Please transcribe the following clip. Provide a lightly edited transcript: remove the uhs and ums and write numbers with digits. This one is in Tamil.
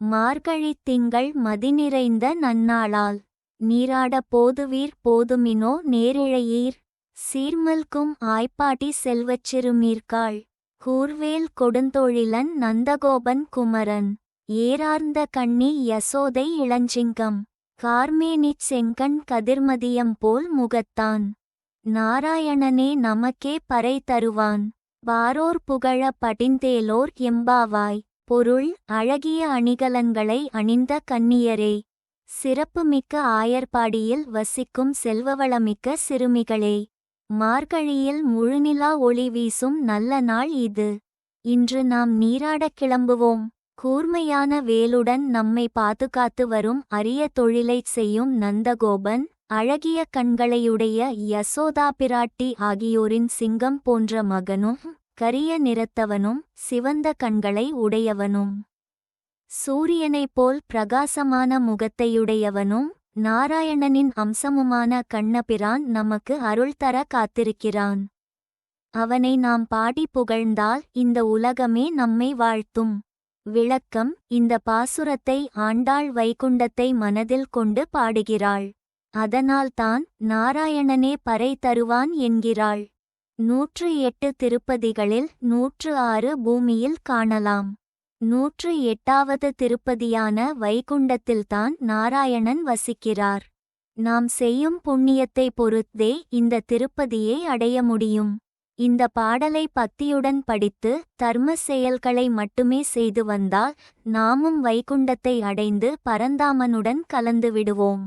மார்கழித் திங்கள் மதிநிறைந்த நன்னாளால் நீராடப் போதுவீர் போதுமினோ நேரிழையீர். சீர்மல்கும் ஆய்ப்பாடி செல்வச் சிறுமீர்காள் கூர்வேல் கொடுந்தொழிலன் நந்தகோபன் குமரன். ஏரார்ந்த கண்ணி யசோதை இளஞ்சிங்கம் கார்மேனிச் செங்கண் கதிர்மதியம் போல் முகத்தான். நாராயணனே நமக்கே பறை தருவான் வாரோர் புகழ படிந்தேலோர் எம்பாவாய். பொருள் அழகிய அணிகலன்களை அணிந்த கன்னியரே, சிறப்புமிக்க ஆயர்பாடியில் வசிக்கும் செல்வவளமிக்க சிறுமிகளே, மார்கழியில் முழுநிலா ஒளி வீசும் நல்ல நாள் இது. இன்று நாம் நீராடக் கிளம்புவோம். கூர்மையான வேலுடன் நம்மை பாதுகாத்து வரும் அரிய தொழிலைச் செய்யும் நந்தகோபன், அழகிய கண்களையுடைய யசோதா பிராட்டி ஆகியோரின் சிங்கம் போன்ற மகனும், கரிய நிறத்தவனும் சிவந்த கண்களை உடையவனும், சூரியனைப் போல் பிரகாசமான முகத்தையுடையவனும், நாராயணனின் அம்சமுமான கண்ணபிரான் நமக்கு அருள் தர காத்திருக்கிறான். அவனை நாம் பாடி புகழ்ந்தால் இந்த உலகமே நம்மை வாழ்த்தும். விளக்கம்: இந்த பாசுரத்தை ஆண்டாள் வைகுண்டத்தை மனதில் கொண்டு பாடுகிறாள். அதனால்தான் நாராயணனே பறை தருவான் என்கிறாள். 108 திருப்பதிகளில் 106 பூமியில் காணலாம். 108வது திருப்பதியான வைகுண்டத்தில்தான் நாராயணன் வசிக்கிறார். நாம் செய்யும் புண்ணியத்தை பொறுத்தே இந்த திருப்பதியை அடைய முடியும். இந்த பாடலை பக்தியுடன் படித்து தர்ம செயல்களை மட்டுமே செய்து வந்தால் நாமும் வைகுண்டத்தை அடைந்து பரந்தாமனுடன் கலந்து விடுவோம்.